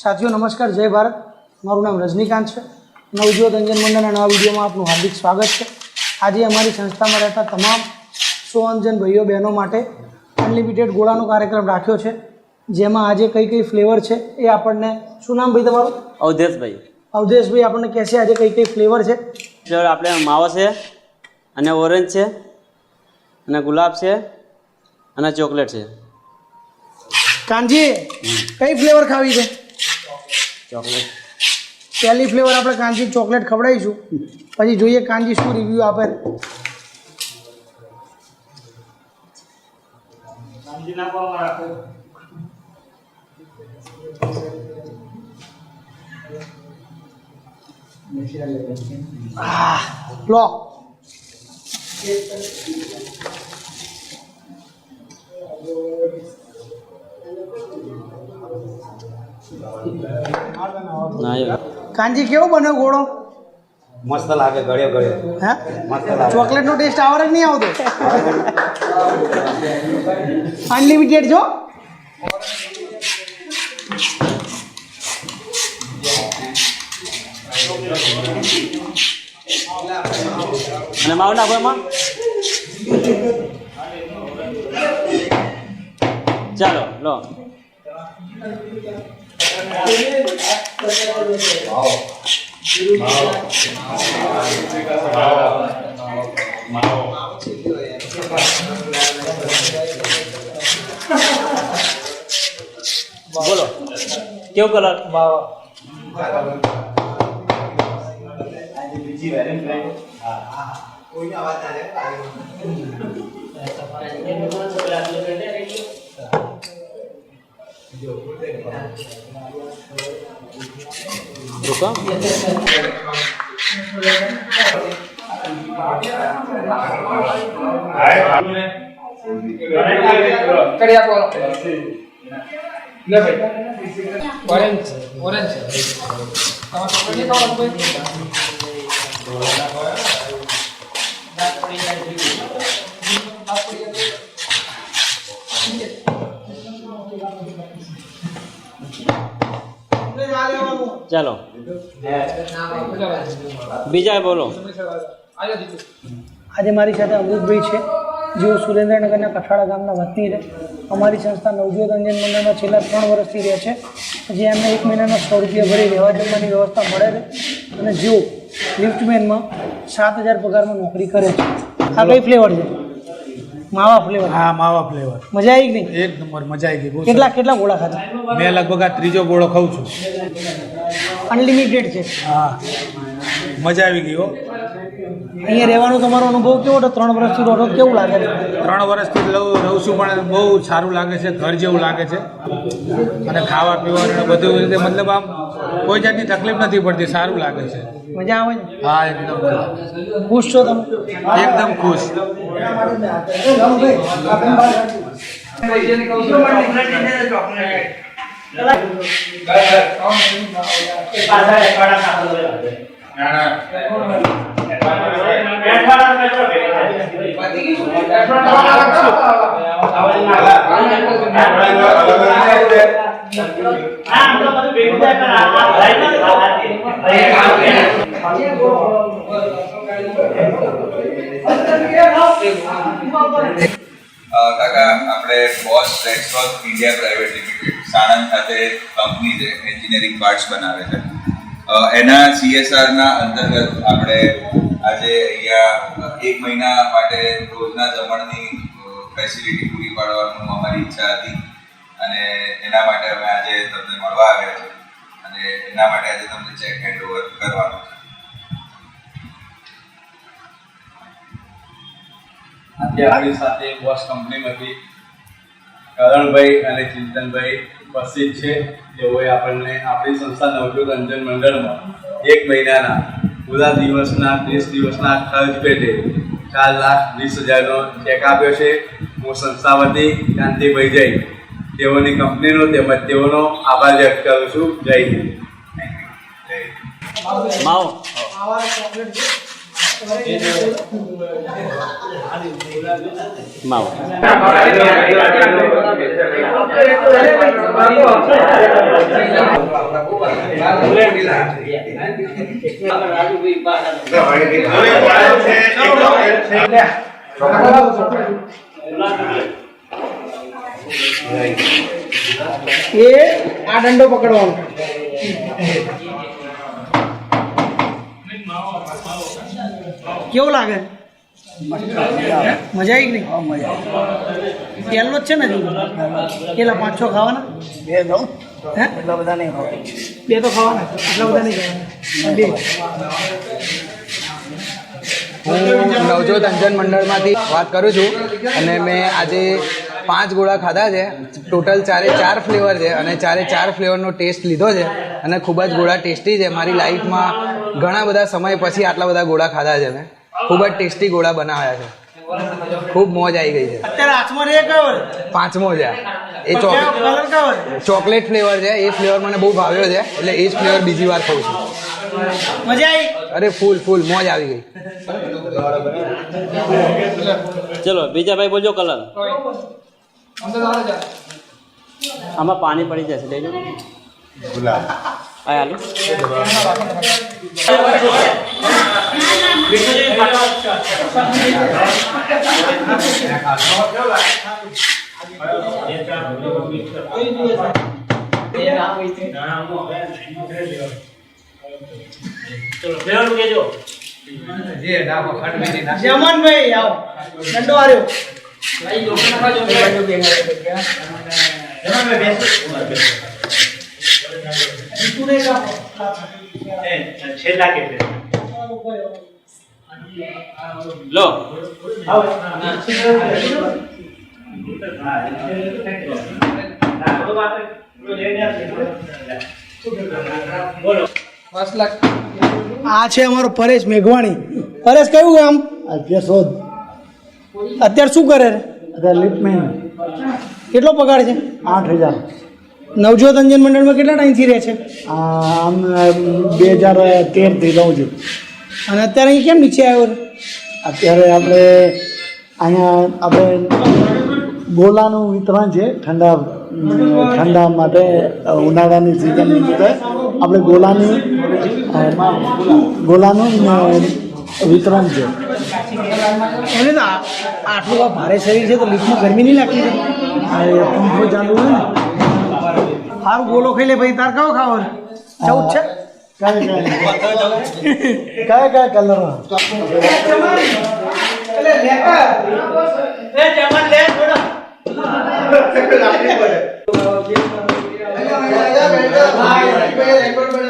સાથીઓ નમસ્કાર, જય ભારત. મારું નામ રજનીકાંત છે. નવજોત અંજન મંડળના નવા વિડીયોમાં આપનું હાર્દિક સ્વાગત છે. આજે અમારી સંસ્થામાં રહેતા તમામ સ્વઅંજન ભાઈઓ બહેનો માટે અનલિમિટેડ ગોળાનો કાર્યક્રમ રાખ્યો છે, જેમાં આજે કઈ કઈ ફ્લેવર છે એ આપણને, શું નામ ભાઈ તમારું? અવધેશભાઈ. અવધેશભાઈ આપણને કહેશે આજે કઈ કઈ ફ્લેવર છે. ફ્લેવર આપણે માવો છે અને ઓરેન્જ છે અને ગુલાબ છે અને ચોકલેટ છે. કાનજી, કઈ ફ્લેવર ખાવી છે? ચોકલેટ. પહેલી ફ્લેવર આપણે કાનજી ચોકલેટ ખવડાવીશું, પછી જોઈએ કાનજી શું રિવ્યૂ આપે. લો કાનજી, કેવો બન્યો ગોળો? મસ્ત લાગે, ગળ્યો ગળ્યો. હા, મસ્ત લાગે. ચોકલેટનો ટેસ્ટ આવડે કે નહીં આવતો? અનલિમિટેડ છો. અને માવો નાખો એમાં. ચાલો લો. બોલો કેવો કલર? ચાલો બીજા બોલો. આજે મારી સાથે અમૃતભાઈ છે, જેઓ સુરેન્દ્રનગરના કઠાળા ગામના વતની રહે. અમારી સંસ્થા નવજોત અંજન મંડળમાં છેલ્લા 3 વર્ષથી રહે છે. જે એમને 1 મહિનાના 100 રૂપિયા ભરી રહેવા જમવાની વ્યવસ્થા મળે છે, અને જેઓ લિફ્ટમેનમાં 7000 પગારમાં નોકરી કરે છે. આ કઈ ફ્લેવર છે? માવા ફ્લેવર. હા, માવા ફ્લેવર. મજા આવી કે નહીં? એક નંબર, મજા આવી ગઈ. કેટલા ગોળા ખાધા? મેં લગભગ આ 3જો ગોળો ખાઉં છું. અનલિમિટેડ છે. હા, મજા આવી ગઈ હો. અહીંયા રહેવાનો તમારો અનુભવ કેવો હતો? 3 વર્ષથી રહો છો, કેવું લાગે છે? 3 વર્ષથી રહું છું, પણ બહુ સારું લાગે છે, ઘર જેવું લાગે છે. અને ખાવા પીવાનું બધું રીતે, મતલબ આમ કોઈ જાતની તકલીફ નથી પડતી, સારું લાગે છે. મજા આવે છે? હા, એકદમ ખુશ છો તમે? એકદમ ખુશ. કાકા, આપણે Bosch Rexroth India private limited Sanand ખાતે કંપની છે, એન્જિનિયરિંગ પાર્ટ્સ બનાવે છે. એના CSRના અંતર્ગત આપણે આજે અહીંયા 1 મહિના માટે રોજના જમણની ફેસિલિટી પૂરી પાડવાનું અમારી ઈચ્છા હતી, અને એના માટે અમે આજે તમને મળવા આવ્યા છે, અને એના માટે આજે તમને ચેક હેન્ડઓવર કરવાનો છે. આજે આપણી સાથે બોસ કંપનીમાંથી કરણભાઈ અને ચિંતનભાઈ ઉપસ્થિત છે. તેઓએ આપણને આપણી સંસ્થા નવજોત અંજન મંડળમાં 1 મહિનાના પૂરા દિવસના 30 દિવસના ખર્ચ પેટે 4,20,000નો ચેક આપ્યો છે. હું સંસ્થા વતી કાંતિભાઈ જૈન તેઓની કંપનીનો તેમજ તેઓનો આભાર વ્યક્ત કરું છું. જય હિન્દ. માવો. માવો. એ આ દંડો પકડવાનો. કેવું લાગે? મજા આવી કે નહીં? પહેલો જ છે ને હજુ? કેટલા 5-6 ખાવાના? 2 દઉં. હે? એટલા બધા નહીં ખાવાના. 2 તો ખાવાના, એટલા બધા નહીં ખાવાના. 2. હું નવજોત અંજન મંડળમાંથી વાત કરું છું અને મેં આજે 5 ગોળા ખાધા છે. ટોટલ 4 ફ્લેવર છે અને 4 ફ્લેવરનો ટેસ્ટ લીધો છે અને ખૂબ જ ગોળા ટેસ્ટી છે. મારી લાઈફમાં ઘણા બધા સમય પછી આટલા બધા ગોળા ખાધા છે મેં. ખૂબ જ ટેસ્ટી ગોળા બનાવ્યા છે. ખૂબ મોજ આવી ગઈ છે. અત્યારે હાથમાં રે કયો? 5મો છે એ કલર કયો? ચોકલેટ ફ્લેવર છે. એ ફ્લેવર મને બહુ ભાવ્યો છે એટલે એ જ ફ્લેવર બીજી વાર ખાઉં છું. મજા આવી? અરે ફૂલ મોજ આવી ગઈ. ચલો બીજા ભાઈ બોલજો કલર. આમાં પાણી પડી જશે લઈ લો. ગુલાબ. આ હાલો. જમનભાઈ આવો, દંડો આવ્યો. લો આ છે અમારો પરેશ મેઘવાણી. પરેશ કયું ગામ? કેશોદ. અત્યારે શું કરે? લિપમેન. કેટલો પગાર છે? 8,000. નવજોત અંજન મંડળમાં કેટલા ટાઈમથી રહે છે? આમ 2013થી રહું છું. અને અત્યારે અહીં કેમ નીચે આવ્યો? અત્યારે આપણે અહીંયા ગોલાનું વિતરણ છે. ઠંડા માટે ઉનાળાની સિઝન નિમિત્તે આપણે ગોલાનું વિતરણ છે. એમને તો આટલું આ ભારે શરીર છે તો લીફમાં ગરમી નહીં લાગતી? આ એ પંખો ચાલુ હોય ને. સારું ગોલો ખાઈ લે ભાઈ. તાર કયો ખાવો? 14 છે? કયા કલરમાં? લે